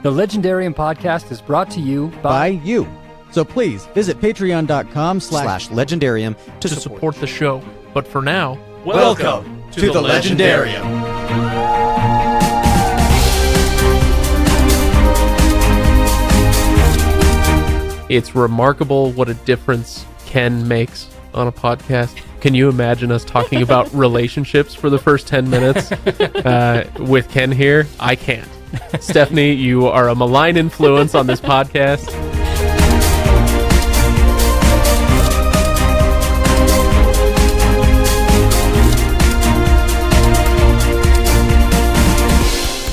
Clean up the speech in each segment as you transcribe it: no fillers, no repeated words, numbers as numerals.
The Legendarium podcast is brought to you by you. So please visit patreon.com/legendarium to support the show. But for now, welcome to the Legendarium. It's remarkable what a difference Ken makes on a podcast. Can you imagine us talking about relationships for the first 10 minutes with Ken here? I can't. Stephanie, you are a malign influence on this podcast.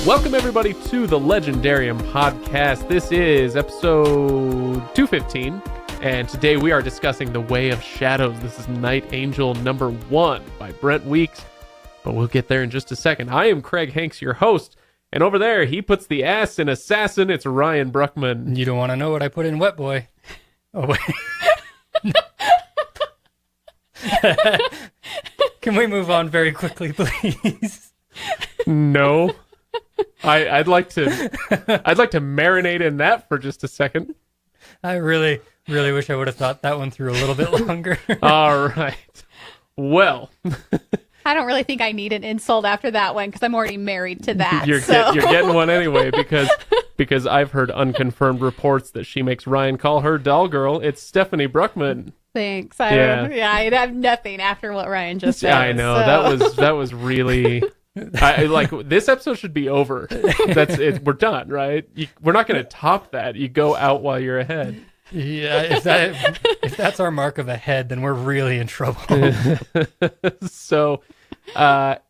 Welcome, everybody, to the Legendarium podcast. This is episode 215, and today we are discussing The Way of Shadows. This is Night Angel number 1 by Brent Weeks, but we'll get there in just a second. I am Craig Hanks, your host, and over there, he puts the ass in Assassin. It's Ryan Bruckman. You don't want to know what I put in Wet Boy. Oh, wait. Can we move on very quickly, please? No. I'd like to marinate in that for just a second. I really wish I would have thought that one through a little bit longer. All right. Well, I don't really think I need an insult after that one because I'm already married to that. You're getting one anyway because I've heard unconfirmed reports that she makes Ryan call her doll girl. It's Stephanie Bruckman. Thanks. I have nothing after what Ryan just said. Yeah, I know. So. That was really. This episode should be over. That's it. We're done, right? We're not going to top that. You go out while you're ahead. Yeah, if that's our mark of ahead, then we're really in trouble. So, I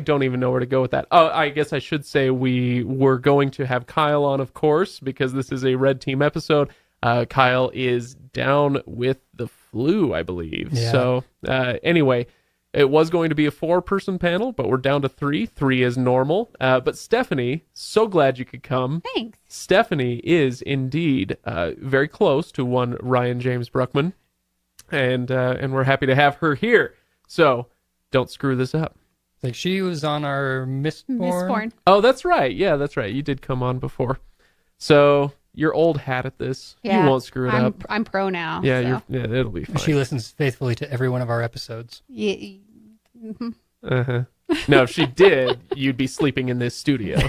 don't even know where to go with that. Oh, I guess I should say we were going to have Kyle on, of course, because this is a Red Team episode. Kyle is down with the flu, I believe. Yeah. So, anyway. It was going to be a 4-person panel, but we're down to 3. 3 is normal. But Stephanie, so glad you could come. Thanks. Stephanie is indeed very close to one Ryan James Bruckman, and we're happy to have her here. So don't screw this up. Like she was on our Mistborn. Oh, that's right. Yeah, that's right. You did come on before. So you're old hat at this. Yeah, you won't screw it up. I'm pro now. Yeah, so. It'll be fine. She listens faithfully to every one of our episodes. Yeah. Mm-hmm. Uh-huh. No, if she did, you'd be sleeping in this studio.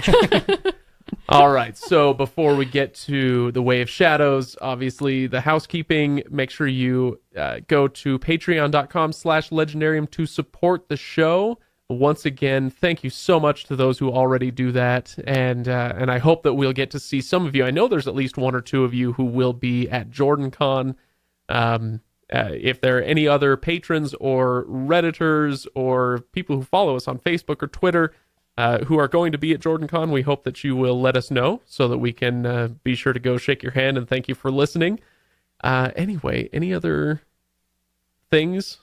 All right, so before we get to The Way of Shadows, obviously the housekeeping, make sure you go to patreon.com/legendarium to support the show. Once again, thank you so much to those who already do that, and I hope that we'll get to see some of you. I know there's at least 1 or 2 of you who will be at JordanCon. If there are any other patrons or Redditors or people who follow us on Facebook or Twitter who are going to be at JordanCon, we hope that you will let us know so that we can be sure to go shake your hand and thank you for listening. Anyway, any other things?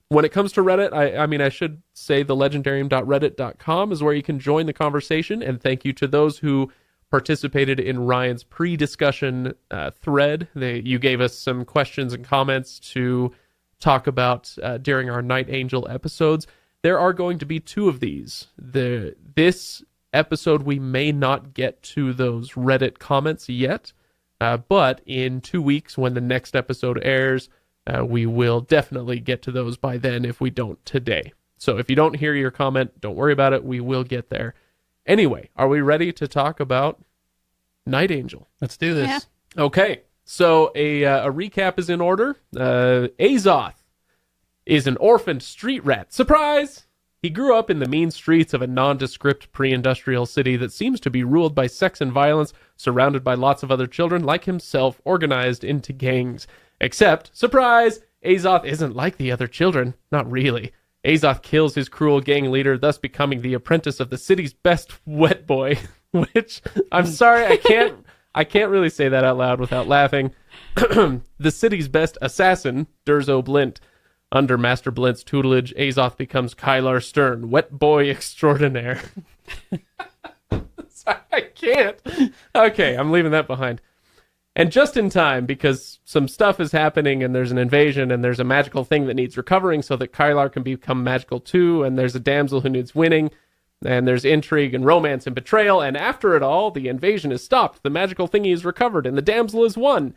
When it comes to Reddit, I should say the legendarium.reddit.com is where you can join the conversation, and thank you to those who participated in Ryan's pre-discussion thread. You gave us some questions and comments to talk about during our Night Angel episodes. There are going to be 2 of these. This episode, we may not get to those Reddit comments yet, but in 2 weeks when the next episode airs, we will definitely get to those by then if we don't today. So if you don't hear your comment, don't worry about it. We will get there. Anyway, are we ready to talk about Night Angel? Let's do this. Yeah. Okay, so a recap is in order. Azoth is an orphaned street rat. Surprise! He grew up in the mean streets of a nondescript pre-industrial city that seems to be ruled by sex and violence, surrounded by lots of other children like himself, organized into gangs. Except, surprise, Azoth isn't like the other children. Not really. Azoth kills his cruel gang leader, thus becoming the apprentice of the city's best wet boy. Which, I'm sorry, I can't really say that out loud without laughing. The city's best assassin, Durzo Blint. Under Master Blint's tutelage, Azoth becomes Kylar Stern, wet boy extraordinaire. Sorry, I can't. Okay, I'm leaving that behind. And just in time, because some stuff is happening and there's an invasion and there's a magical thing that needs recovering so that Kylar can become magical too, and there's a damsel who needs winning, And there's intrigue and romance and betrayal, and after it all, the invasion is stopped, the magical thingy is recovered, and the damsel is won.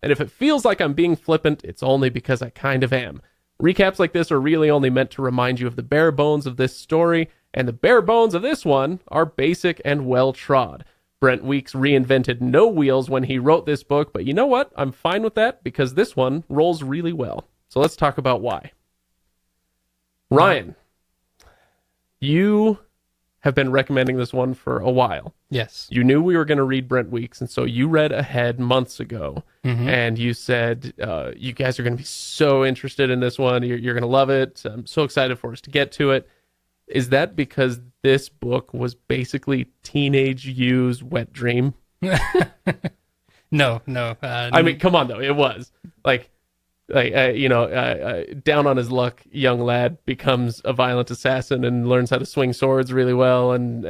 And if it feels like I'm being flippant, it's only because I kind of am. Recaps like this are really only meant to remind you of the bare bones of this story, and the bare bones of this one are basic and well-trod. Brent Weeks reinvented no wheels when he wrote this book, but you know what? I'm fine with that because this one rolls really well. So let's talk about why. Ryan, you have been recommending this one for a while. Yes. You knew we were going to read Brent Weeks, and so you read ahead months ago, and you said, you guys are going to be so interested in this one. You're going to love it. I'm so excited for us to get to it. Is that because this book was basically teenage you's wet dream? No. I mean, come on, though. It was. Down on his luck, young lad becomes a violent assassin and learns how to swing swords really well, and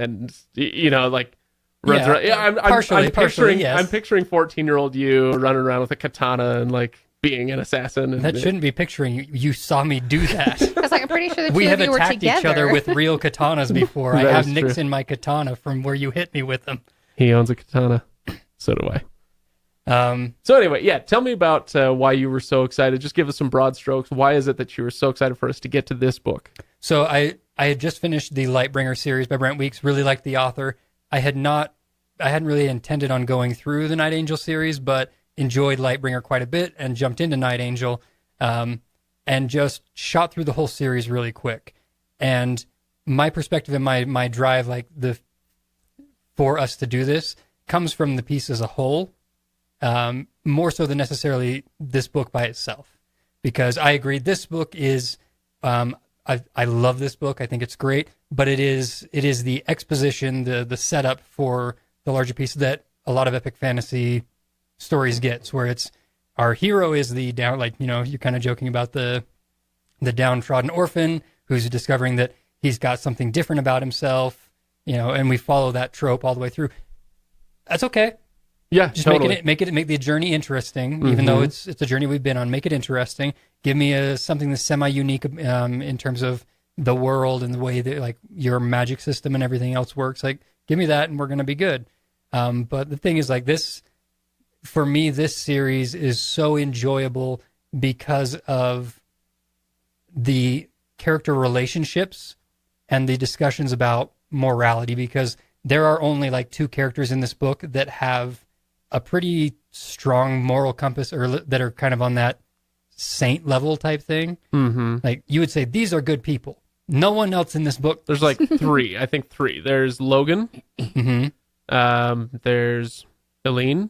runs around. Yeah, I'm picturing, yes. I'm picturing 14-year-old you running around with a katana and like being an assassin. And, that shouldn't be picturing you. You saw me do that. I was like, I'm pretty sure the We two have of you were attacked together. each other with real katanas before. I That have is nicks true. in my katana from where you hit me with them. He owns a katana. So do I. So anyway, yeah, tell me about why you were so excited. Just give us some broad strokes. Why is it that you were so excited for us to get to this book? So I had just finished the Lightbringer series by Brent Weeks. Really liked the author. I hadn't really intended on going through the Night Angel series, but enjoyed Lightbringer quite a bit and jumped into Night Angel, and just shot through the whole series really quick. And my perspective and my drive, for us to do this, comes from the piece as a whole. More so than necessarily this book by itself, because I agree this book is, I love this book. I think it's great, but it is the exposition, the setup for the larger piece that a lot of epic fantasy stories gets, where it's our hero is the down, you're kind of joking about the downtrodden orphan who's discovering that he's got something different about himself, and we follow that trope all the way through. That's okay. Yeah, Just totally. make the journey interesting, even though it's a journey we've been on. Make it interesting. Give me something that's semi-unique in terms of the world and the way that your magic system and everything else works. Give me that, and we're going to be good. But the thing is, this, for me, this series is so enjoyable because of the character relationships and the discussions about morality. Because there are only two characters in this book that have a pretty strong moral compass, or that are kind of on that saint level type thing. Mm-hmm. You would say these are good people. No one else in this book. There's three. I think three. There's Logan. Mm-hmm. There's Elene.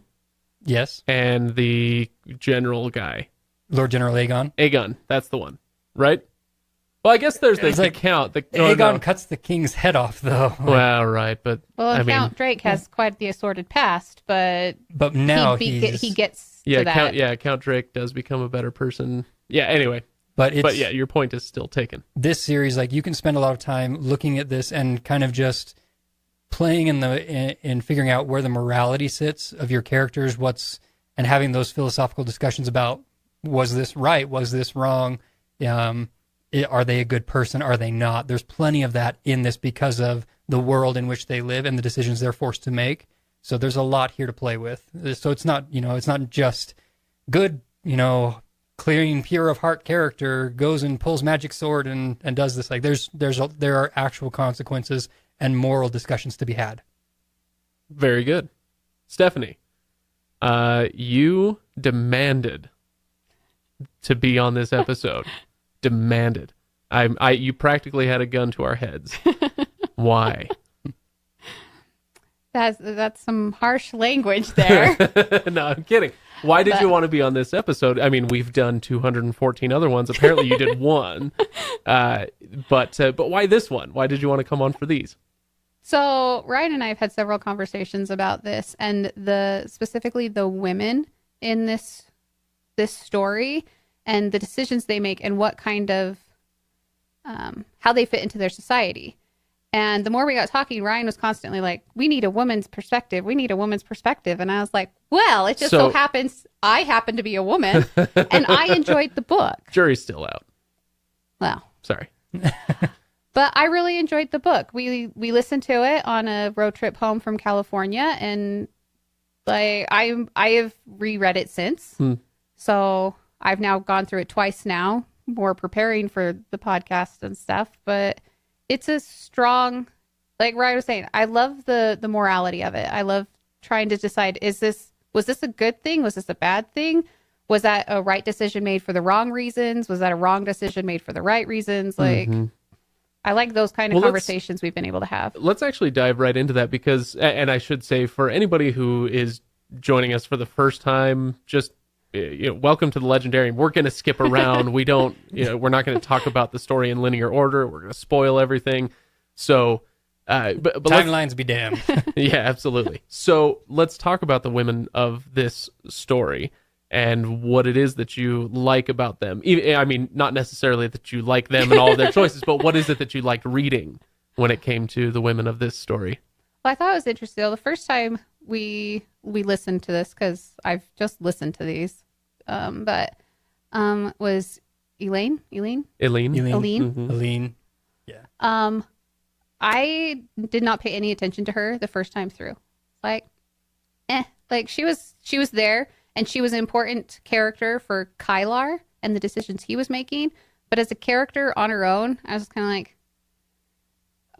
Yes. And the general guy. Lord General Aegon. Aegon. That's the one. Right? Well, I guess there's the count. Aegon cuts the king's head off, though. Well, right, but Count Drake has quite the assorted past, but now he gets yeah, to that. Count Drake does become a better person. Yeah, anyway. But yeah, your point is still taken. This series, you can spend a lot of time looking at this and kind of just playing in figuring out where the morality sits of your characters, and having those philosophical discussions about, was this right? Was this wrong? Are they a good person? Are they not? There's plenty of that in this because of the world in which they live and the decisions they're forced to make. So there's a lot here to play with. So it's not just good, clean, pure of heart character goes and pulls magic sword and does this. There are actual consequences and moral discussions to be had. Very good. Stephanie, you demanded to be on this episode. Demanded. You practically had a gun to our heads. Why? That's some harsh language there. No, I'm kidding. Why did you want to be on this episode? I mean, we've done 214 other ones. Apparently, you did one. But why this one? Why did you want to come on for these? So Ryan and I have had several conversations about this, and specifically the women in this story, and the decisions they make, and what kind of how they fit into their society. And the more we got talking, Ryan was constantly like, we need a woman's perspective. We need a woman's perspective. And I was like, well, it just so happens I happen to be a woman and I enjoyed the book. Jury's still out. Well, sorry. But I really enjoyed the book. We listened to it on a road trip home from California, and like I have reread it since. So I've now gone through it twice now, more preparing for the podcast and stuff. But it's a strong, like Ryan was saying, I love the morality of it. I love trying to decide, was this a good thing? Was this a bad thing? Was that a right decision made for the wrong reasons? Was that a wrong decision made for the right reasons? Like, I like those kind of conversations we've been able to have. Let's actually dive right into that because, and I should say for anybody who is joining us for the first time, just welcome to the Legendarium. We're going to skip around. We're not going to talk about the story in linear order. We're going to spoil everything. So, but timelines be damned. Yeah, absolutely. So let's talk about the women of this story and what it is that you like about them. I mean, not necessarily that you like them and all of their choices, but what is it that you liked reading when it came to the women of this story? Well, I thought it was interesting. The first time we listened to this, because I've just listened to these, was Elene. Elene. Yeah. I did not pay any attention to her the first time through. Like she was there. And she was an important character for Kylar and the decisions he was making. But as a character on her own, I was kind of like,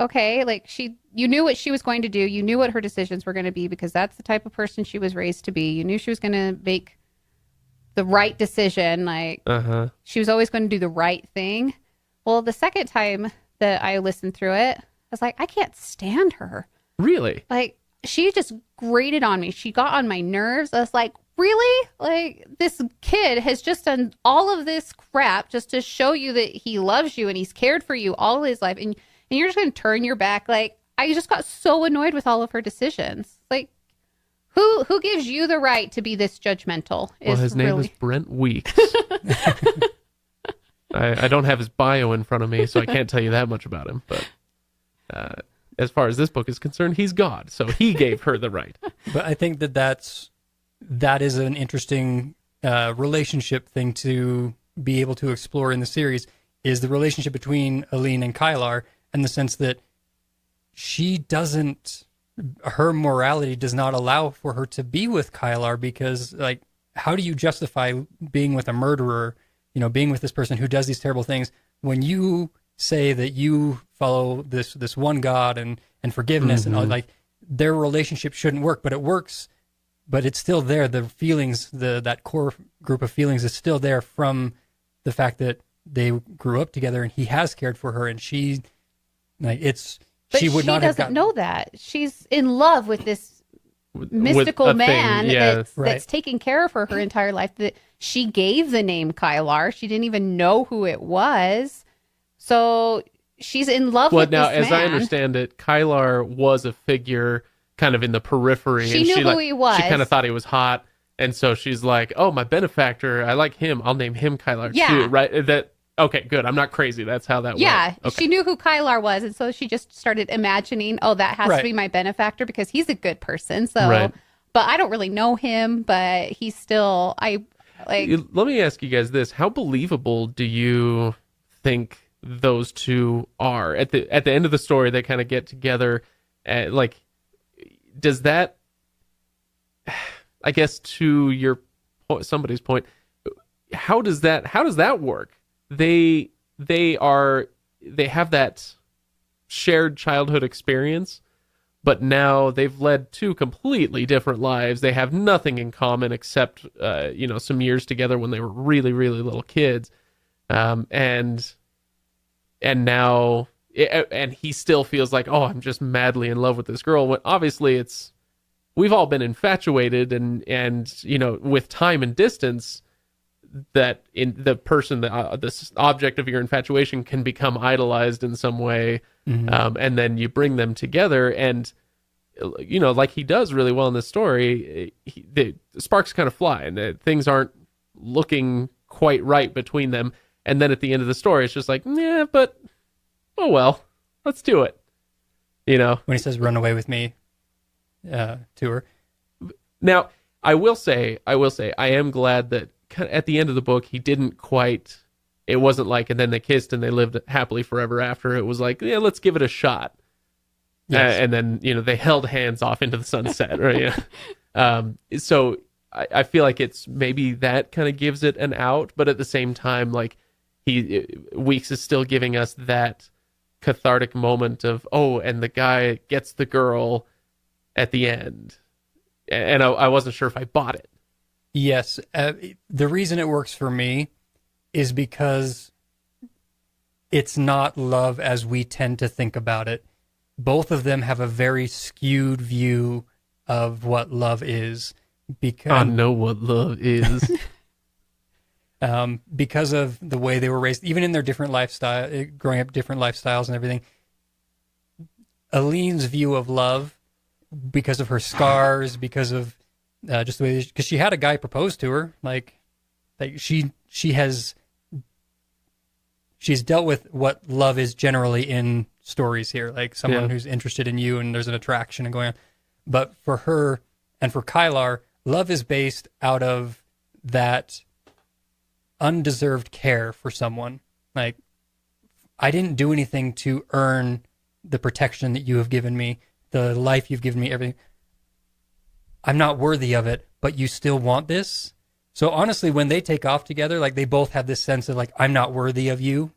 okay, like you knew what she was going to do. You knew what her decisions were going to be because that's the type of person she was raised to be. You knew she was going to make the right decision. Like she was always going to do the right thing. Well, the second time that I listened through it, I was like, I can't stand her. Really? Like she just grated on me. She got on my nerves. I was like, really? Like, this kid has just done all of this crap just to show you that he loves you and he's cared for you all his life. And you're just going to turn your back. Like, I just got so annoyed with all of her decisions. Like, who gives you the right to be this judgmental? Well, his name is Brent Weeks. I don't have his bio in front of me, so I can't tell you that much about him. But as far as this book is concerned, he's God. So he gave her the right. But I think that is an interesting relationship thing to be able to explore in the series, is the relationship between Elene and Kylar, in the sense that her morality does not allow for her to be with Kylar, because like, how do you justify being with a murderer, being with this person who does these terrible things, when you say that you follow this one God and forgiveness and all, like, their relationship shouldn't work, but it works. But it's still there. The feelings, that core group of feelings is still there from the fact that they grew up together and he has cared for her, and she doesn't know that. She's in love with this mystical man that's taking care of her entire life. That she gave the name Kylar. She didn't even know who it was. So she's in love with this man. Well, now, as I understand it, Kylar was a figure kind of in the periphery. She knew who he was. She kind of thought he was hot. And so she's like, oh, my benefactor, I like him. I'll name him Kylar too, right? Okay, good. I'm not crazy. That's how that works. Yeah, okay. She knew who Kylar was. And so she just started imagining, oh, that has to be my benefactor because he's a good person. So, but I don't really know him, but he's still, Let me ask you guys this. How believable do you think those two are? At the end of the story, they kind of get together. Does that, I guess, to somebody's point, how does that work? They have that shared childhood experience, but now they've led two completely different lives. They have nothing in common except some years together when they were really, really little kids, and now. And he still feels like, oh, I'm just madly in love with this girl. When obviously we've all been infatuated, and with time and distance, that in the person, this object of your infatuation can become idolized in some way, and then you bring them together, and like he does really well in this story, the sparks kind of fly, and things aren't looking quite right between them, and then at the end of the story, it's just like, yeah, but. Oh, well, let's do it. When he says, run away with me to her. Now, I will say, I am glad that at the end of the book, he didn't quite it wasn't like, and then they kissed and they lived happily forever after. It was like, yeah, let's give it a shot. Yes. And then, they held hands off into the sunset, right? Yeah. So I feel like it's maybe that kind of gives it an out, but at the same time, like Weeks is still giving us that cathartic moment of, and the guy gets the girl at the end. And I wasn't sure if I bought it. Yes. The reason it works for me is because it's not love as we tend to think about it. Both of them have a very skewed view of what love is. I know what love is. Because of the way they were raised, even in their different lifestyle, growing up different lifestyles and everything. Elene's view of love, because of her scars, because of just the way, because she had a guy propose to her, like she's dealt with what love is generally in stories here, like someone who's interested in you and there's an attraction and going on. But for her and for Kylar, love is based out of that undeserved care for someone. Like, I didn't do anything to earn the protection that you have given me, the life you've given me, everything. I'm not worthy of it, but you still want this. So honestly, when they take off together, like, they both have this sense of like, I'm not worthy of you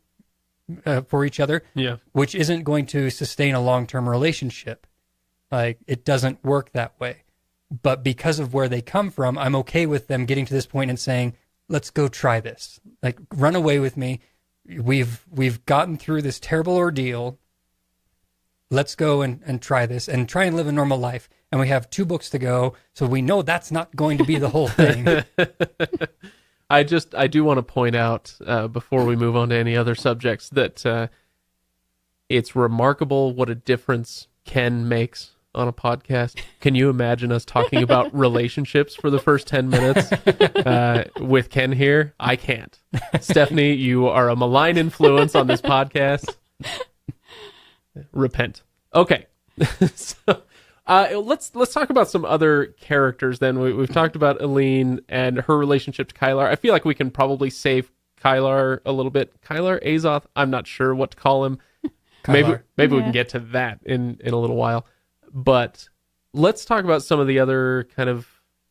for each other, which isn't going to sustain a long-term relationship. Like, it doesn't work that way. But because of where they come from, I'm okay with them getting to this point and saying, let's go try this. Like, run away with me. We've gotten through this terrible ordeal. Let's go and try this and try and live a normal life. And we have 2 books to go, so we know that's not going to be the whole thing. I do want to point out, before we move on to any other subjects, that it's remarkable what a difference Ken makes on a podcast. Can you imagine us talking about relationships for the first 10 minutes with Ken here? I can't. Stephanie, you are a malign influence on this podcast. Repent. Okay. So, let's talk about some other characters then. We've talked about Elene and her relationship to Kylar. I feel like we can probably save Kylar a little bit. Kylar, Azoth, I'm not sure what to call him. Maybe we can get to that in a little while. But let's talk about some of the other kind of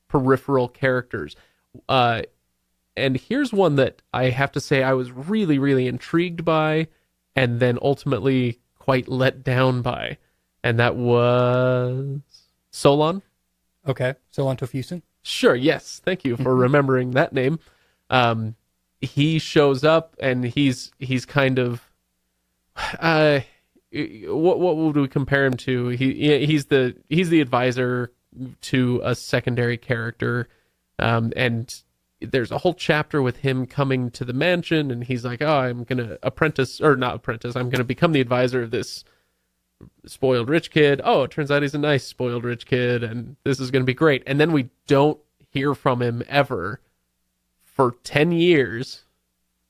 peripheral characters. And here's one that I have to say I was really, really intrigued by, and then ultimately quite let down by. And that was Solon. Okay, Solon to Fussen. Sure, yes. Thank you for remembering that name. He shows up, and he's kind of... what would we compare him to? He's the advisor to a secondary character, and there's a whole chapter with him coming to the mansion, and he's like, I'm gonna I'm gonna become the advisor of this spoiled rich kid. It turns out he's a nice spoiled rich kid, and this is gonna be great. And then we don't hear from him ever for 10 years.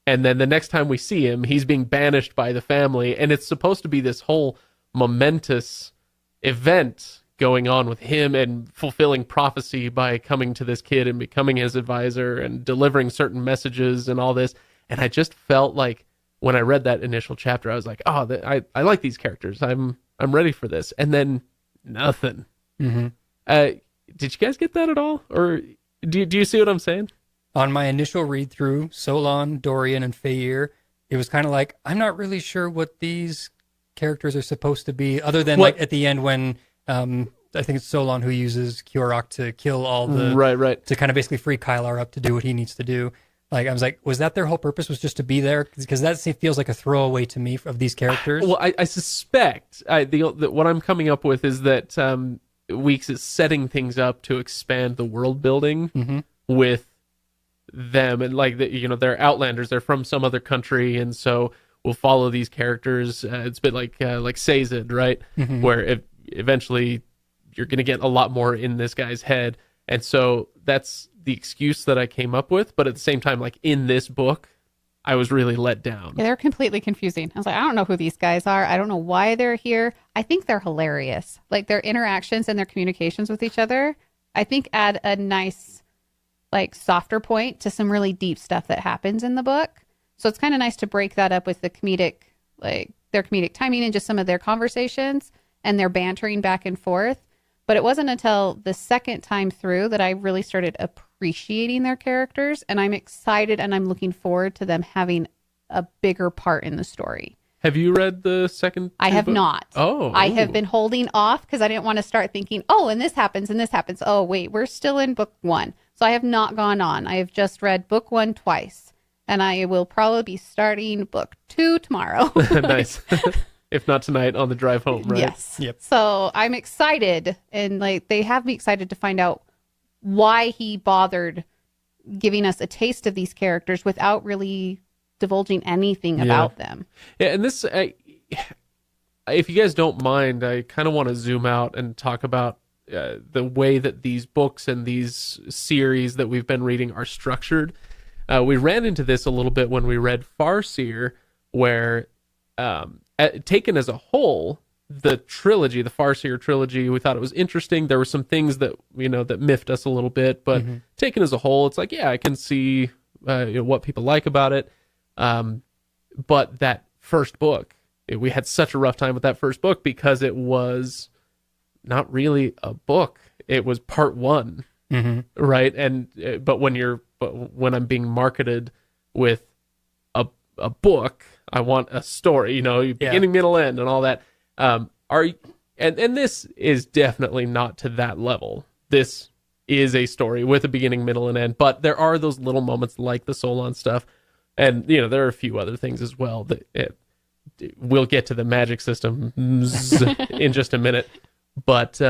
And then the next time we see him, he's being banished by the family. And it's supposed to be this whole momentous event going on with him and fulfilling prophecy by coming to this kid and becoming his advisor and delivering certain messages and all this. And I just felt like when I read that initial chapter, I was like, I like these characters. I'm ready for this. And then nothing. Mm-hmm. Did you guys get that at all? Or do you see what I'm saying? On my initial read through, Solon, Dorian, and Feyir, it was kind of like, I'm not really sure what these characters are supposed to be, other than like at the end when I think it's Solon who uses Kyorok to kill all the... Right. To kind of basically free Kylar up to do what he needs to do. Like, I was like, was that their whole purpose, was just to be there? Because that feels like a throwaway to me of these characters. Well, I suspect what I'm coming up with is that Weeks is setting things up to expand the world building with them, and like they're Outlanders, they're from some other country, and so we'll follow these characters. It's a bit like Sazed, right? Where eventually you're going to get a lot more in this guy's head, and so that's the excuse that I came up with. But at the same time, like in this book, I was really let down. Yeah, they're completely confusing. I was like, I don't know who these guys are. I don't know why they're here. I think they're hilarious. Like, their interactions and their communications with each other, I think add a nice, like, softer point to some really deep stuff that happens in the book. So it's kind of nice to break that up with the comedic, like their comedic timing and just some of their conversations and their bantering back and forth. But it wasn't until the second time through that I really started appreciating their characters. And I'm excited and I'm looking forward to them having a bigger part in the story. Have you read the second? I have books? not. Oh. I have been holding off because I didn't want to start thinking, oh, and this happens and this happens. Oh, wait, we're still in book 1. So I have not gone on. I have just read book 1 twice. And I will probably be starting book 2 tomorrow. Nice. If not tonight, on the drive home, right? Yes. Yep. So I'm excited. And like they have me excited to find out why he bothered giving us a taste of these characters without really divulging anything about them. Yeah, and this, if you guys don't mind, I kind of want to zoom out and talk about the way that these books and these series that we've been reading are structured. We ran into this a little bit when we read Farseer, where taken as a whole, the trilogy, the Farseer trilogy, we thought it was interesting. There were some things that that miffed us a little bit, but taken as a whole, it's like, yeah, I can see what people like about it. But that first book, we had such a rough time with that first book because it was not really a book. It was part 1, right? And but when I'm being marketed with a book, I want a story, beginning, middle, end, and all that. And this is definitely not to that level. This is a story with a beginning, middle, and end. But there are those little moments like the Solon stuff, and there are a few other things as well that we'll get to the magic system in just a minute. But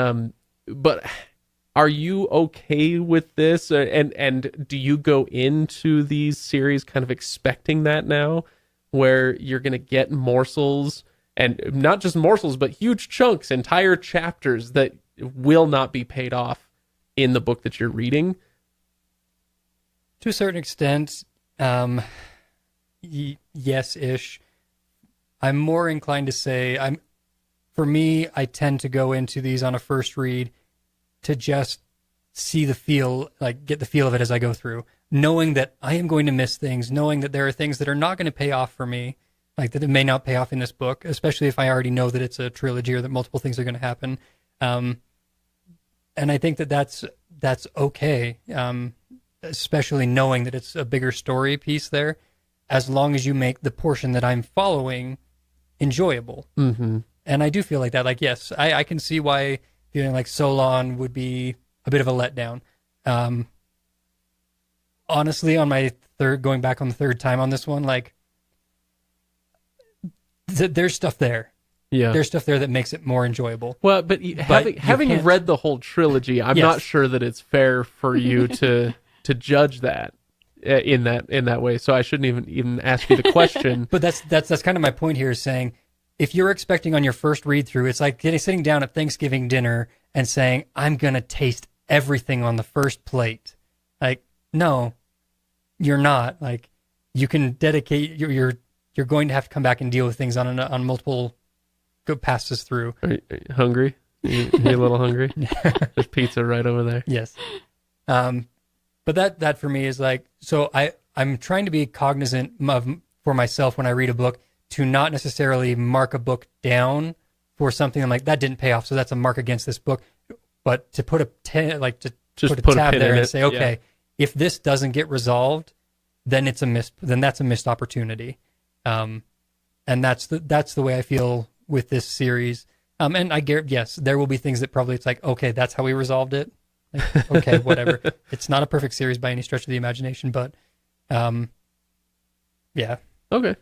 are you okay with this? And do you go into these series kind of expecting that now, where you're going to get morsels, and not just morsels, but huge chunks, entire chapters that will not be paid off in the book that you're reading? To a certain extent, yes-ish. I'm more inclined to say, for me, I tend to go into these on a first read to just see the feel, like get the feel of it as I go through, knowing that I am going to miss things, knowing that there are things that are not going to pay off for me, like that it may not pay off in this book, especially if I already know that it's a trilogy or that multiple things are going to happen. And I think that that's okay, especially knowing that it's a bigger story piece there, as long as you make the portion that I'm following enjoyable. Mm-hmm. And I do feel like that. Like, yes, I can see why feeling like Solon would be a bit of a letdown. Honestly, on my going back on the third time on this one, like, there's stuff there. Yeah. There's stuff there that makes it more enjoyable. Well, but having read the whole trilogy, I'm not sure that it's fair for you to judge that in that way. So I shouldn't even ask you the question. But that's kind of my point here, is saying, if you're expecting on your first read through, it's like sitting down at Thanksgiving dinner and saying, I'm going to taste everything on the first plate. Like, no, you're not. Like, you can dedicate, you're going to have to come back and deal with things on multiple passes through. Are you hungry? Are you a little hungry? There's pizza right over there. Yes. But that for me is like, so I'm trying to be cognizant for myself when I read a book, to not necessarily mark a book down for something I'm like, that didn't pay off, so that's a mark against this book. But to put a tab there and say, okay, if this doesn't get resolved, then that's a missed opportunity. And that's the way I feel with this series. And I get, yes, there will be things that probably it's like, okay, that's how we resolved it. Like, okay, whatever. It's not a perfect series by any stretch of the imagination, but yeah. Okay.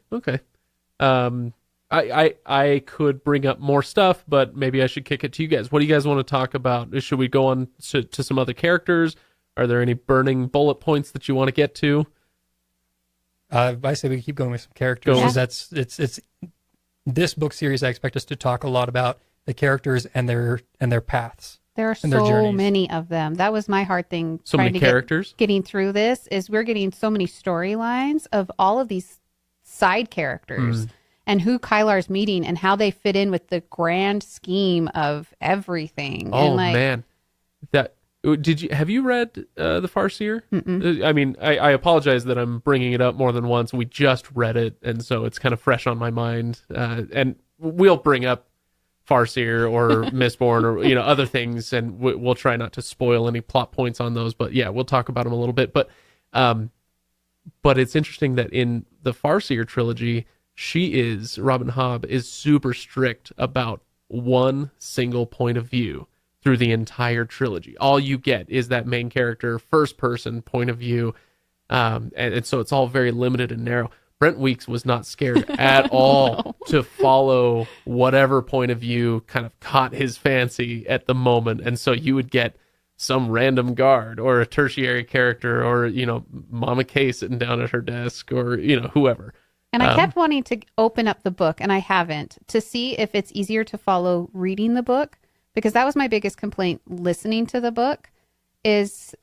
I could bring up more stuff, but maybe I should kick it to you guys. What do you guys want to talk about? Should we go on to some other characters? Are there any burning bullet points that you want to get to? I say we keep going with some characters. Yeah. It's this book series. I expect us to talk a lot about the characters and their paths. There are so many of them. That was my hard thing. So many characters. Getting through this is we're getting so many storylines of all of these side characters and who Kylar's meeting and how they fit in with the grand scheme of everything. Oh, and man. That Have you read The Farseer? I mean, I apologize that I'm bringing it up more than once. We just read it, and so it's kind of fresh on my mind. And we'll bring up Farseer or Mistborn or other things, and we'll try not to spoil any plot points on those. But yeah, we'll talk about them a little bit. But it's interesting that in the Farseer trilogy, Robin Hobb is super strict about one single point of view through the entire trilogy. All you get is that main character, first person point of view. And so it's all very limited and narrow. Brent Weeks was not scared at all to follow whatever point of view kind of caught his fancy at the moment. And so you would get some random guard or a tertiary character or, Momma K sitting down at her desk or, whoever. And I kept wanting to open up the book, and I haven't, to see if it's easier to follow reading the book. Because that was my biggest complaint listening to the book is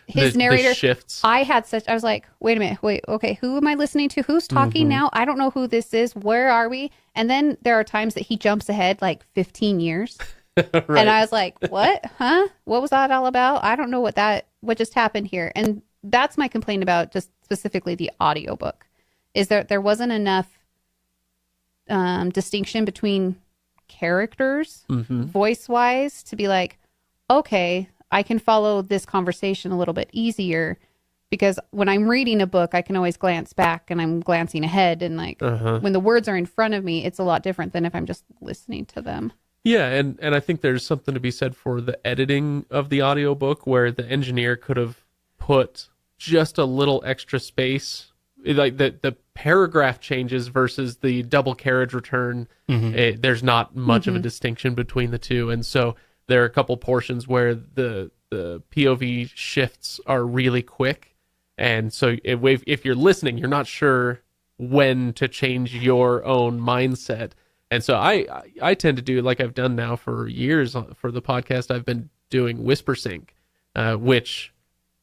his narrator. The shifts. I was like, wait a minute, okay, who am I listening to? Who's talking now? I don't know who this is. Where are we? And then there are times that he jumps ahead like 15 years. Right. And I was like, what? Huh? What was that all about? I don't know what just happened here. And that's my complaint about just specifically the audiobook, is that there wasn't enough distinction between characters voice wise to be like, okay, I can follow this conversation a little bit easier, because when I'm reading a book I can always glance back and I'm glancing ahead, and like when the words are in front of me it's a lot different than if I'm just listening to them. Yeah, and I think there's something to be said for the editing of the audiobook, where the engineer could have put just a little extra space, like the paragraph changes versus the double carriage return. There's not much of a distinction between the two, and so there are a couple portions where the POV shifts are really quick, and so if you're listening, you're not sure when to change your own mindset. And so I tend to do, like I've done now for years for the podcast, I've been doing Whisper Sync, which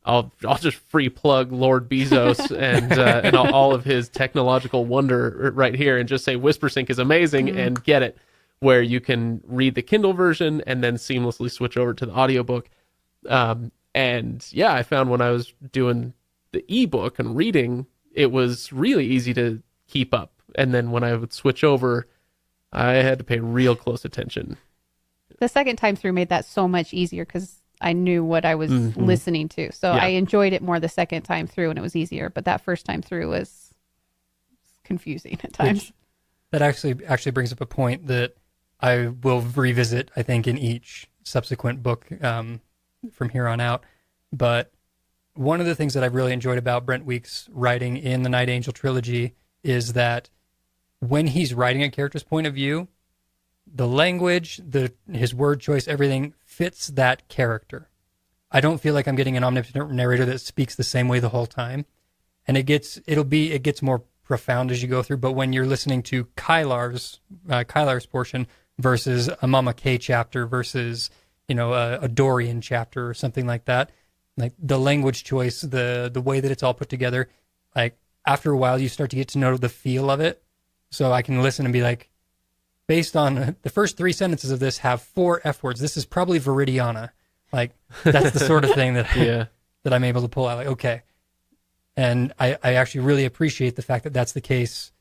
I'll just free plug Lord Bezos and all of his technological wonder right here, and just say Whisper Sync is amazing and get it, where you can read the Kindle version and then seamlessly switch over to the audiobook. And yeah, I found when I was doing the ebook and reading, it was really easy to keep up. And then when I would switch over, I had to pay real close attention. The second time through made that so much easier because I knew what I was listening to. So I enjoyed it more the second time through, and it was easier. But that first time through was confusing at times. That actually brings up a point that I will revisit, I think, in each subsequent book from here on out. But one of the things that I've really enjoyed about Brent Weeks' writing in the Night Angel trilogy is that when he's writing a character's point of view, the language, his word choice, everything fits that character. I don't feel like I'm getting an omnipotent narrator that speaks the same way the whole time. And it gets more profound as you go through. But when you're listening to Kylar's portion versus a Momma K chapter versus, a Dorian chapter or something like that, like the language choice, the way that it's all put together, like after a while you start to get to know the feel of it. So I can listen and be like, based on the first 3 sentences of this have 4 F words, this is probably Viridiana. Like, that's the sort of thing that that I'm able to pull out. Like, okay. And I actually really appreciate the fact that that's the case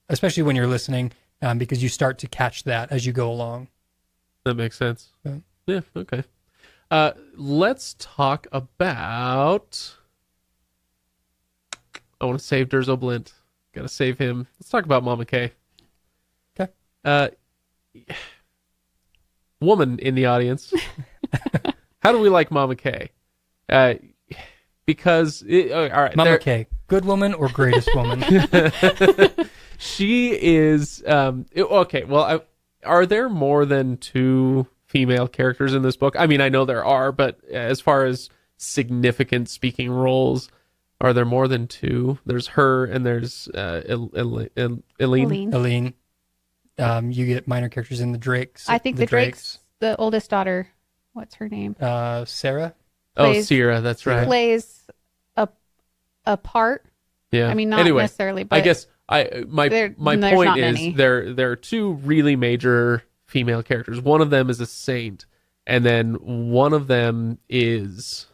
especially when you're listening, because you start to catch that as you go along. That makes sense. Yeah, okay. Let's talk about... I want to save Durzo Blint. Got to save him. Let's talk about Momma K. Okay. Woman in the audience. How do we like Momma K? Because all right, Momma K, good woman or greatest woman? She is okay. Well, are there more than 2 female characters in this book? I mean, I know there are, but as far as significant speaking roles, are there more than 2? There's her and there's Elene. Elene. You get minor characters in the Drakes. I think the Drakes, the oldest daughter. What's her name? Sarah. Sierra. That's right. Plays a part. Yeah. I mean, not necessarily. But I guess my point is there are 2 really major female characters. One of them is a saint, and then one of them is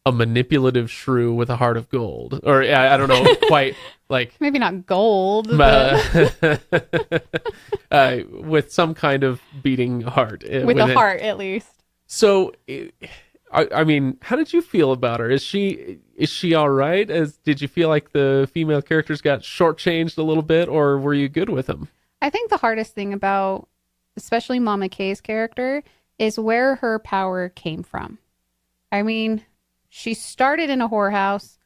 a manipulative shrew with a heart of gold, or I don't know, quite like Maybe not gold, but with some kind of beating heart. with a heart at least. So, I mean, how did you feel about her? Is she all right? Did you feel like the female characters got shortchanged a little bit, or were you good with them? I think the hardest thing about, especially Momma K's character, is where her power came from. I mean, she started in a whorehouse.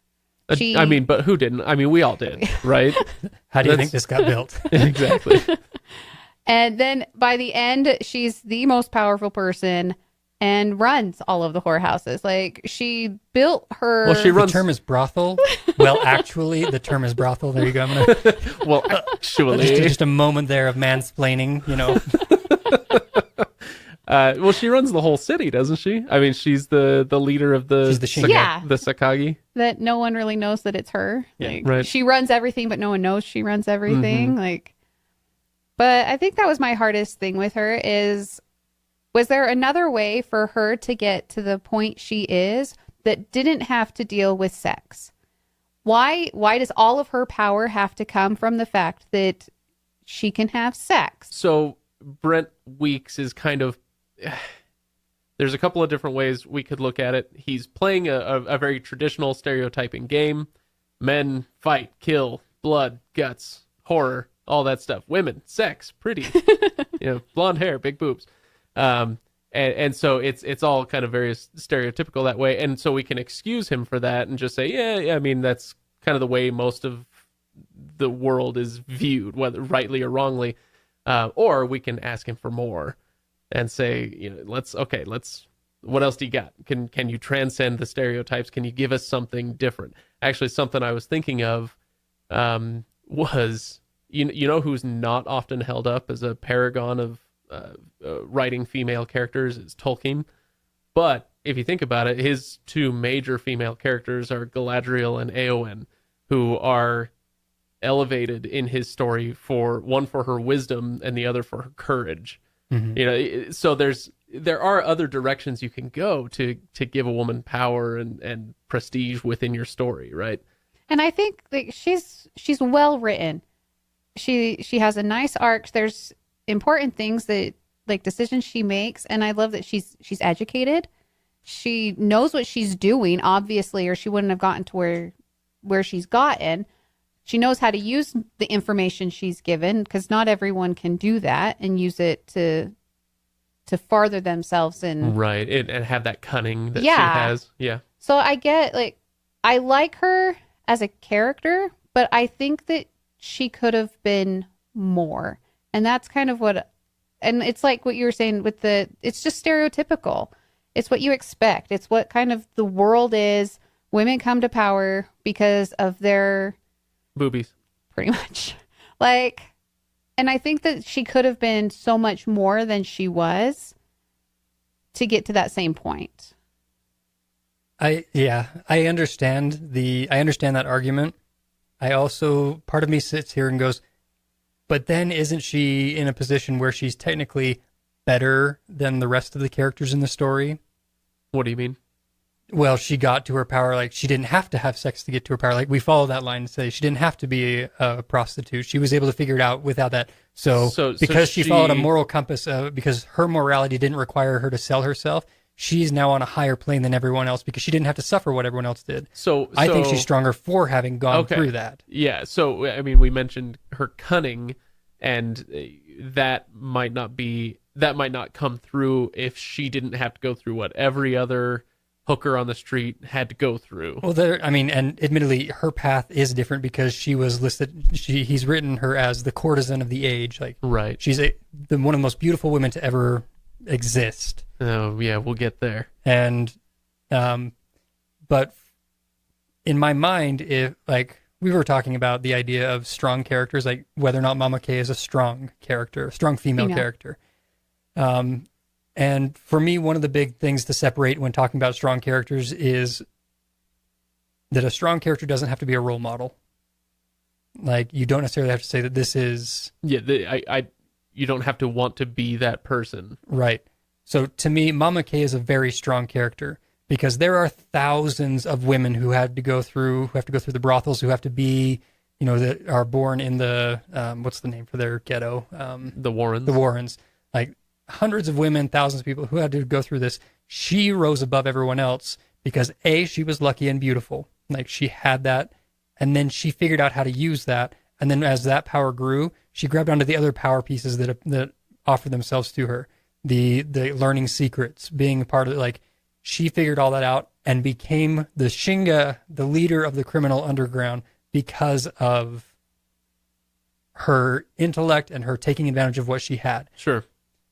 I mean, but who didn't? I mean, we all did, right? How do you think this got built? Exactly. And then by the end, she's the most powerful person and runs all of the whorehouses. Like, she built her... Well, she runs... The term is brothel. Well, actually, the term is brothel. There you go. I'm gonna... Well, actually... just a moment there of mansplaining, you know. Well, she runs the whole city, doesn't she? I mean, she's the leader of the... She's the Shinga. Yeah. The Sakagi. That no one really knows that it's her. Yeah, like, right. She runs everything, but no one knows she runs everything. Like, but I think that was my hardest thing with her is... Was there another way for her to get to the point she is that didn't have to deal with sex? Why does all of her power have to come from the fact that she can have sex? So Brent Weeks is kind of... There's a couple of different ways we could look at it. He's playing a very traditional stereotyping game. Men fight, kill, blood, guts, horror, all that stuff. Women, sex, pretty, blonde hair, big boobs. And so it's all kind of very stereotypical that way. And so we can excuse him for that and just say, yeah, I mean, that's kind of the way most of the world is viewed, whether rightly or wrongly. Or we can ask him for more and say, let's, what else do you got? Can you transcend the stereotypes? Can you give us something different? Actually, something I was thinking of, was, who's not often held up as a paragon of, writing female characters is Tolkien. But if you think about it, his two major female characters are Galadriel and Éowyn, who are elevated in his story one for her wisdom and the other for her courage. Mm-hmm. So there are other directions you can go to give a woman power and prestige within your story, right? And I think like she's well written. She has a nice arc. There's important things that like decisions she makes, and I love that she's educated. She knows what she's doing, obviously, or she wouldn't have gotten to where she's gotten. She knows how to use the information she's given, because not everyone can do that and use it to farther themselves and right and have that cunning that she has. Yeah. So I like her as a character, but I think that she could have been more. And that's kind of and it's like what you were saying with it's just stereotypical. It's what you expect. It's what kind of the world is. Women come to power because of their boobies. Pretty much. And I think that she could have been so much more than she was to get to that same point. I understand that argument. I also, part of me sits here and goes, but then isn't she in a position where she's technically better than the rest of the characters in the story? What do you mean? Well, she got to her power, like she didn't have to have sex to get to her power. Like we follow that line and say she didn't have to be a prostitute. She was able to figure it out without that. So because she followed a moral compass, because her morality didn't require her to sell herself, she's now on a higher plane than everyone else because she didn't have to suffer what everyone else did. So I think she's stronger for having gone through that. Yeah. So, I mean, we mentioned her cunning, and that might not come through if she didn't have to go through what every other hooker on the street had to go through. Well, and admittedly, her path is different because she was listed. He's written her as the courtesan of the age. Like, right. She's one of the most beautiful women to ever exist. Oh yeah, we'll get there. And, but in my mind, if like we were talking about the idea of strong characters, like whether or not Momma K is a strong character, strong female character. And for me, one of the big things to separate when talking about strong characters is that a strong character doesn't have to be a role model. Like, you don't necessarily have to say that this is... Yeah, you don't have to want to be that person. Right. So to me, Momma K is a very strong character because there are thousands of women who have to go through the brothels, who have to be, that are born in the, what's the name for their ghetto? The Warrens. The Warrens. Like hundreds of women, thousands of people who had to go through this. She rose above everyone else because she was lucky and beautiful. Like she had that. And then she figured out how to use that. And then as that power grew, she grabbed onto the other power pieces that offered themselves to her. The learning secrets, being a part of it. Like she figured all that out and became the Shinga, the leader of the criminal underground, because of her intellect and her taking advantage of what she had. Sure.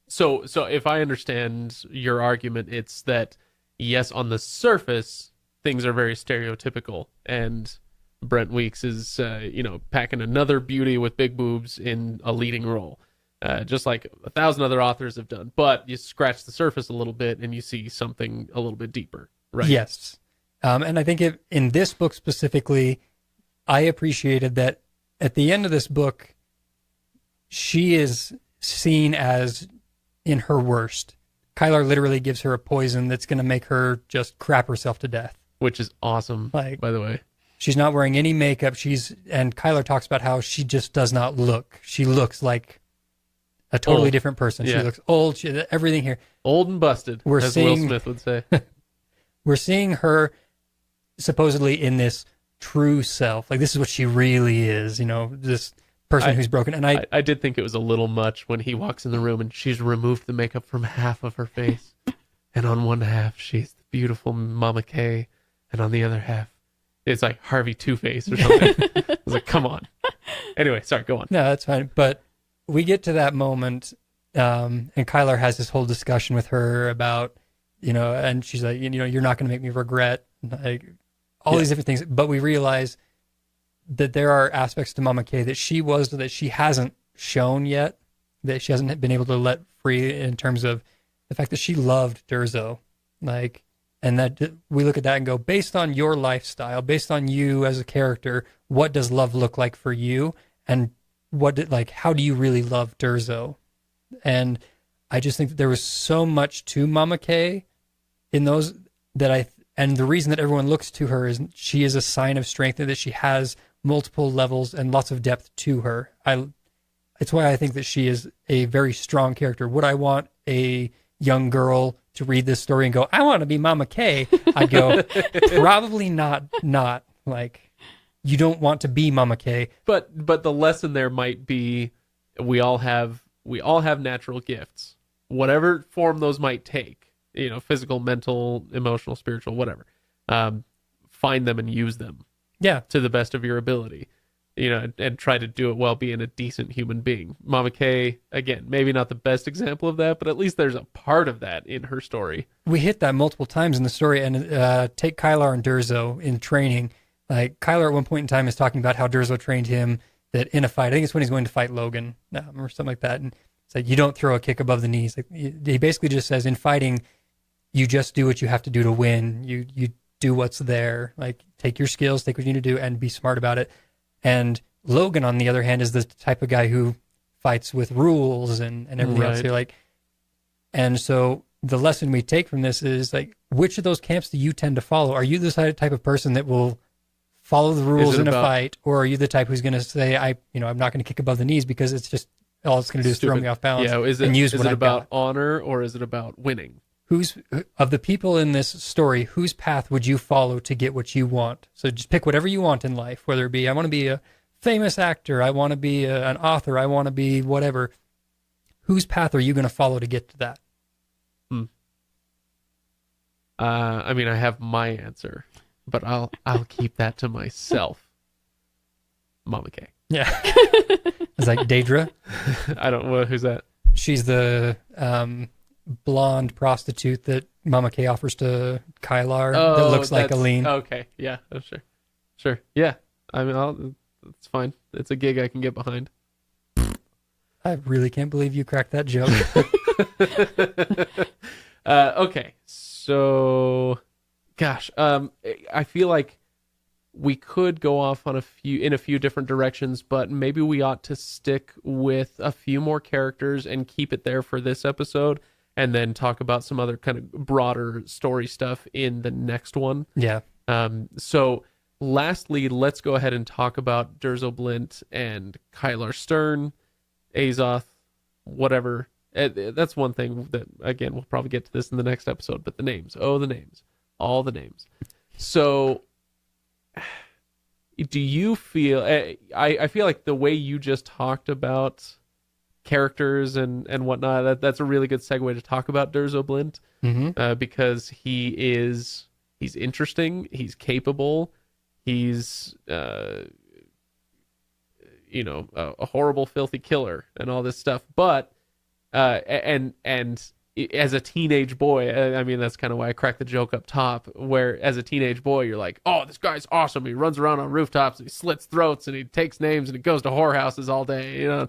So if I understand your argument, it's that, yes, on the surface, things are very stereotypical, and Brent Weeks is, packing another beauty with big boobs in a leading role, just like 1,000 other authors have done. But you scratch the surface a little bit, and you see something a little bit deeper, right? Yes. And I think in this book specifically, I appreciated that at the end of this book, she is seen as in her worst. Kylar literally gives her a poison that's going to make her just crap herself to death. Which is awesome, by the way. She's not wearing any makeup. And Kylar talks about how she just does not look. She looks like a totally different person. Yeah. She looks old. Everything here. Old and busted, as Will Smith would say. We're seeing her supposedly in this true self. Like, this is what she really is, this person who's broken. And I did think it was a little much when he walks in the room and she's removed the makeup from half of her face. And on one half, she's the beautiful Momma K. And on the other half, it's like Harvey Two-Face or something. I was like, come on. Anyway, sorry, go on. No, that's fine. But we get to that moment, and Kylar has this whole discussion with her about, and she's like, you're not going to make me regret like all these different things. But we realize that there are aspects to Momma K that she hasn't shown yet, that she hasn't been able to let free, in terms of the fact that she loved Durzo. Like, and that we look at that and go, based on your lifestyle, based on you as a character, what does love look like for you? And how do you really love Durzo? And I just think that there was so much to Momma K in those and the reason that everyone looks to her is she is a sign of strength, and that she has multiple levels and lots of depth to her. It's why I think that she is a very strong character. Would I want a young girl to read this story and go, I want to be Momma K? I'd go, probably not. Like, you don't want to be Momma K. But the lesson there might be, we all have natural gifts, whatever form those might take. Physical, mental, emotional, spiritual, whatever. Find them and use them. Yeah. To the best of your ability. And try to do it while being a decent human being. Momma K, again, maybe not the best example of that, but at least there's a part of that in her story. We hit that multiple times in the story, and take Kylar and Durzo in training. Like, Kylar at one point in time is talking about how Durzo trained him that in a fight, I think it's when he's going to fight Logan or something like that, and it's like, you don't throw a kick above the knees. Like, he basically just says, in fighting, you just do what you have to do to win. You do what's there. Like, take your skills, take what you need to do, and be smart about it. And Logan, on the other hand, is the type of guy who fights with rules and everything else. You're like, and so the lesson we take from this is, like, which of those camps do you tend to follow? Are you the type of person that will follow the rules in a fight, or are you the type who's going to say, I'm not going to kick above the knees because it's just all it's going to do is throw me off balance? Yeah, is it about honor, or is it about winning? Who's of the people in this story, whose path would you follow to get what you want? So just pick whatever you want in life, whether it be, I want to be a famous actor, I want to be an author, I want to be whatever. Whose path are you going to follow to get to that? I have my answer, but I'll keep that to myself. Momma K. Yeah. It's like Daedra. I don't know. Who's that? She's the blonde prostitute that Momma K offers to Kylar that looks like Elene. Okay, yeah, sure. Yeah, it's fine. It's a gig I can get behind. I really can't believe you cracked that joke. Okay, so, gosh, I feel like we could go off on in a few different directions, but maybe we ought to stick with a few more characters and keep it there for this episode. and then talk about some other kind of broader story stuff in the next one. Yeah. So lastly, let's go ahead and talk about Durzo Blint and Kylar Stern, Azoth, whatever. That's one thing that, again, we'll probably get to this in the next episode, but the names. Oh, the names. All the names. So do you feel... I feel like the way you just talked about characters and whatnot, that's a really good segue to talk about Durzo Blint, because he's interesting, he's capable, he's a horrible, filthy killer and all this stuff, but and as a teenage boy, I mean, that's kind of why I cracked the joke up top, where as a teenage boy, you're like, oh, this guy's awesome. He runs around on rooftops, and he slits throats, and he takes names, and he goes to whorehouses all day,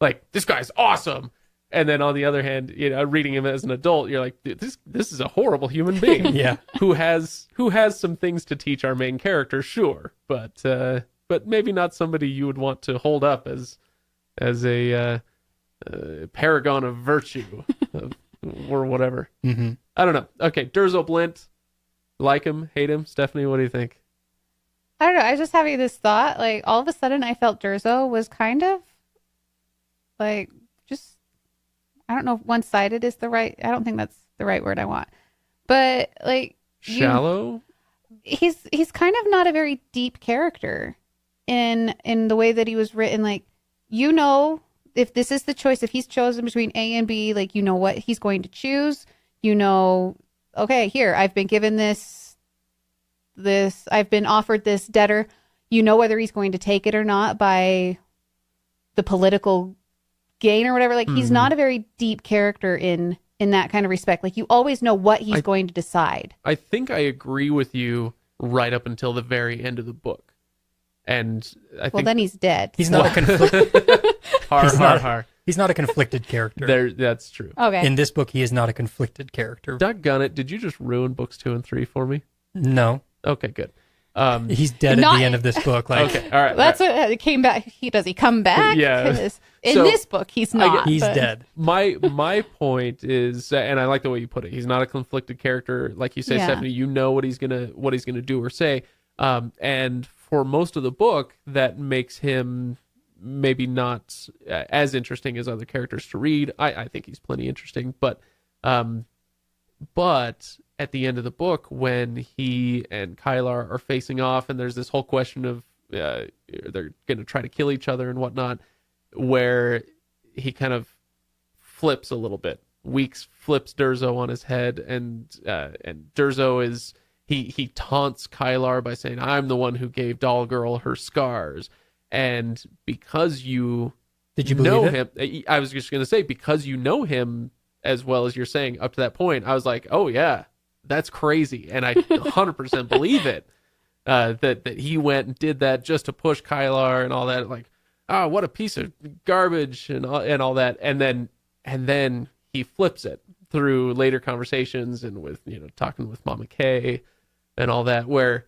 like, this guy's awesome. And then on the other hand, reading him as an adult, you're like, dude, this is a horrible human being. Yeah. who has some things to teach our main character, sure, but maybe not somebody you would want to hold up as a paragon of virtue or whatever. Mm-hmm. I don't know. Okay, Durzo Blint, like him, hate him. Stephanie, what do you think? I don't know. I was just having this thought. Like, all of a sudden, I felt Durzo was kind of like, just, I don't know if one-sided is the right, I don't think that's the right word I want. But, like, shallow? He's kind of not a very deep character in the way that he was written. Like, if this is the choice, if he's chosen between A and B, like, what he's going to choose. Okay, here, I've been given this, I've been offered this debtor. Whether he's going to take it or not by the political gain or whatever. Like, he's not a very deep character in that kind of respect. Like, you always know what he's going to decide. I think I agree with you right up until the very end of the book. And I think then he's dead. He's not a conflicted. He's not a conflicted character. That's true. Okay. In this book, he is not a conflicted character. Doggone it! Did you just ruin books 2 and 3 for me? No. Okay, good. He's dead at the end of this book. Like, okay, all right. That's what it came back. Does he come back? Yeah. In this book, he's not. He's dead. My point is, and I like the way you put it. He's not a conflicted character, like you say, Stephanie. You know what he's gonna do or say. And for most of the book, that makes him maybe not as interesting as other characters to read. I think he's plenty interesting, but at the end of the book, when he and Kylar are facing off, and there's this whole question of they're going to try to kill each other and whatnot, where he kind of flips a little bit. Weeks flips Durzo on his head, and Durzo is he taunts Kylar by saying, "I'm the one who gave Doll Girl her scars," and because you know him, I was just going to say, because you know him as well as you're saying up to that point, I was like, oh yeah, that's crazy, and I 100% believe it. That he went and did that just to push Kylar and all that. Like, what a piece of garbage and all that. And then he flips it through later conversations and with talking with Momma K and all that. Where,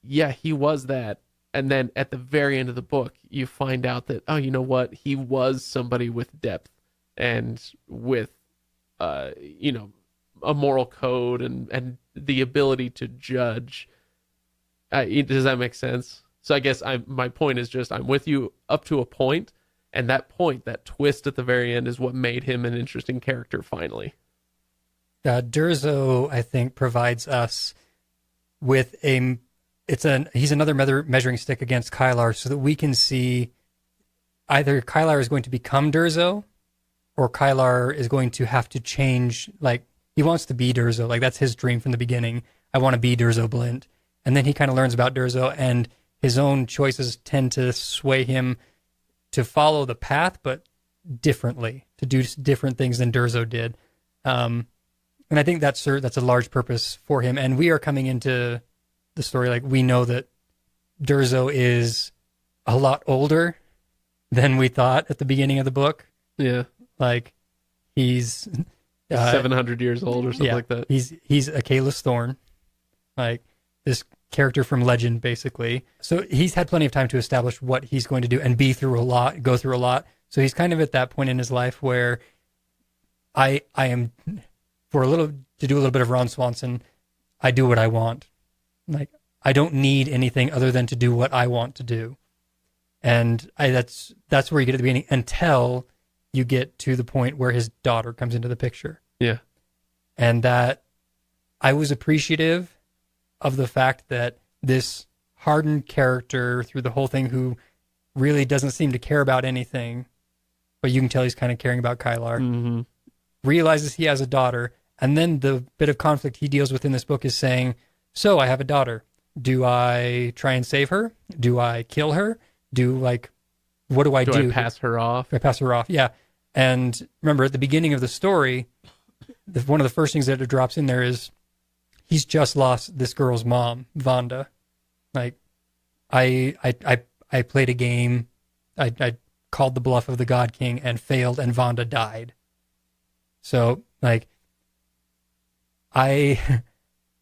yeah, he was that. And then at the very end of the book, you find out that you know what, he was somebody with depth and with a moral code and the ability to judge. Does that make sense? So I guess my point is just, I'm with you up to a point, and that twist at the very end is what made him an interesting character finally. Durzo, I think, provides us with he's another measuring stick against Kylar, so that we can see either Kylar is going to become Durzo, or Kylar is going to have to change. Like, he wants to be Durzo. Like, that's his dream from the beginning. I want to be Durzo Blint. And then he kind of learns about Durzo, and his own choices tend to sway him to follow the path, but differently, to do different things than Durzo did. And I think that's a large purpose for him. And we are coming into the story, like, we know that Durzo is a lot older than we thought at the beginning of the book. Yeah. Like, he's 700 years old or something like that. He's Achilles Thorn, like this character from legend, basically. So he's had plenty of time to establish what he's going to do and go through a lot. So he's kind of at that point in his life where I am, to do a little bit of Ron Swanson, I do what I want. Like, I don't need anything other than to do what I want to do. And that's where you get at the beginning, until you get to the point where his daughter comes into the picture. Yeah. And that I was appreciative of the fact that this hardened character through the whole thing, who really doesn't seem to care about anything, but you can tell he's kind of caring about Kylar, realizes he has a daughter. And then the bit of conflict he deals with in this book is saying, so I have a daughter. Do I try and save her? Do I kill her? What do I do? Do I pass her off? I pass her off, yeah. And remember, at the beginning of the story, one of the first things that it drops in there is he's just lost this girl's mom, Vonda. Like, I played a game, I called the bluff of the God King and failed, and Vonda died. So, like, I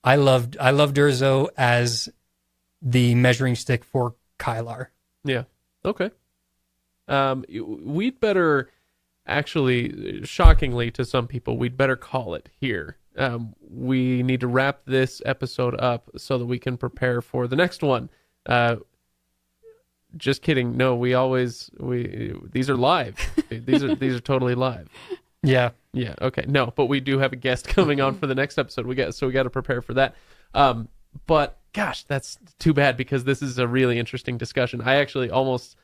love Durzo as the measuring stick for Kylar. Yeah. Okay. We'd better, actually, shockingly to some people, we'd better call it here. We need to wrap this episode up so that we can prepare for the next one. Just kidding. No, these are live. These are totally live. Yeah. Yeah. Okay. No, but we do have a guest coming on for the next episode. We got to prepare for that. But gosh, that's too bad, because this is a really interesting discussion. I actually almost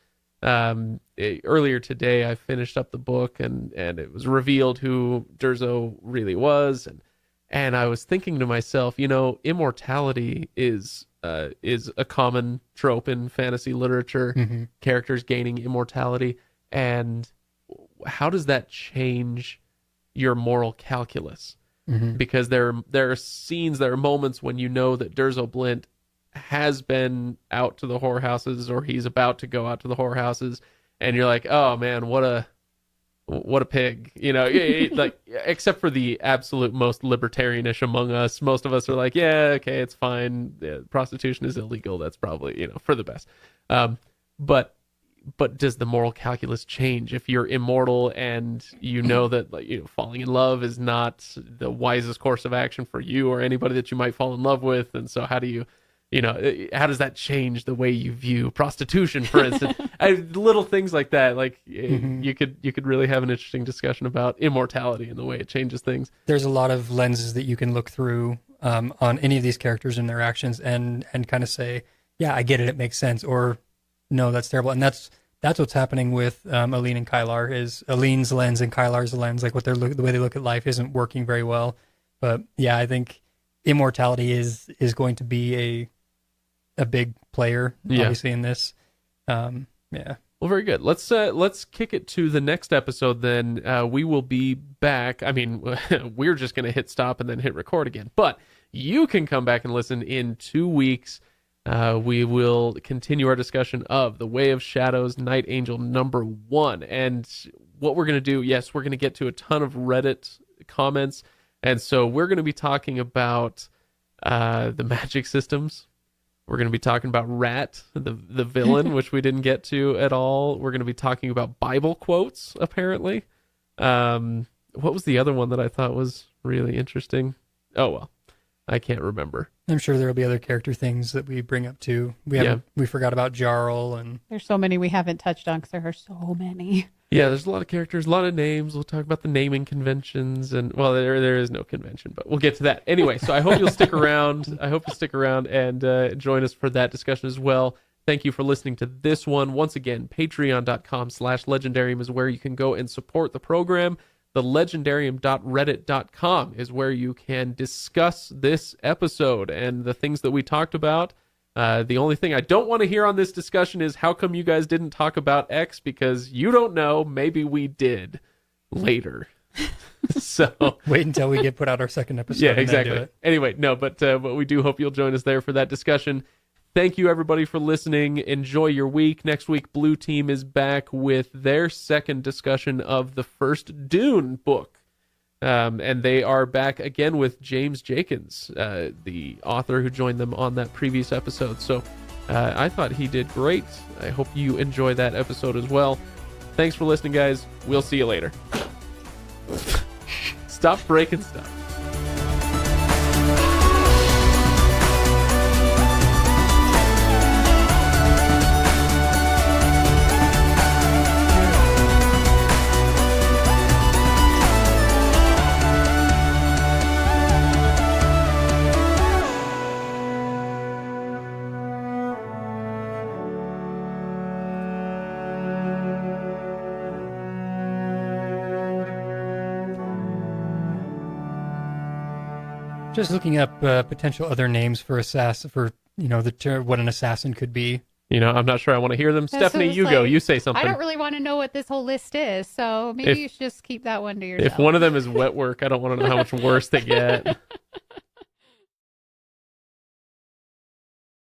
earlier today I finished up the book, and it was revealed who Durzo really was, and I was thinking to myself, immortality is a common trope in fantasy literature, characters gaining immortality, and how does that change your moral calculus? Because there are scenes, there are moments when you know that Durzo Blint has been out to the whorehouses, or he's about to go out to the whorehouses, and you're like, oh man, what a pig, like, except for the absolute most libertarianish among us, most of us are like, yeah, okay, it's fine. Yeah, prostitution is illegal. That's probably, for the best. But does the moral calculus change if you're immortal and you know that, like, falling in love is not the wisest course of action for you or anybody that you might fall in love with? And so how do you, how does that change the way you view prostitution, for instance? Little things like that. Like, you could really have an interesting discussion about immortality and the way it changes things. There's a lot of lenses that you can look through on any of these characters and their actions, and kind of say, yeah, I get it, it makes sense, or no, that's terrible. And that's what's happening with Elene and Kylar, is Elene's lens and Kylar's lens, like the way they look at life isn't working very well. But yeah, I think immortality is going to be a big player, obviously, in this. Yeah. Well, very good. Let's kick it to the next episode then. We will be back. I mean, we're just going to hit stop and then hit record again. But you can come back and listen in 2 weeks. We will continue our discussion of The Way of Shadows, Night Angel #1. And what we're going to do, yes, we're going to get to a ton of Reddit comments. And so we're going to be talking about the magic systems. We're going to be talking about Rat, the villain, which we didn't get to at all. We're going to be talking about Bible quotes, apparently. What was the other one that I thought was really interesting? Oh, well, I can't remember. I'm sure there will be other character things that we bring up too. We forgot about Jarl, and there's so many we haven't touched on because there are so many. Yeah, there's a lot of characters, a lot of names. We'll talk about the naming conventions, and well, there is no convention, but we'll get to that anyway. So I hope you'll stick around. I hope you'll stick around and join us for that discussion as well. Thank you for listening to this one. Once again, patreon.com/legendarium is where you can go and support the program. The legendarium.reddit.com is where you can discuss this episode and the things that we talked about. The only thing I don't want to hear on this discussion is how come you guys didn't talk about X, because you don't know. Maybe we did later. So wait until we put out our second episode. Yeah, exactly. Anyway, no, but we do hope you'll join us there for that discussion. Thank you, everybody, for listening. Enjoy your week. Next week, Blue Team is back with their second discussion of the first Dune book. And they are back again with James Jenkins, the author who joined them on that previous episode. So I thought he did great. I hope you enjoy that episode as well. Thanks for listening, guys. We'll see you later. Stop breaking stuff. Just looking up potential other names for what an assassin could be. I'm not sure I want to hear them. So Stephanie, it's you go. like, You say something. I don't really want to know what this whole list is, so maybe you should just keep that one to yourself. If one of them is wet work, I don't want to know how much worse they get.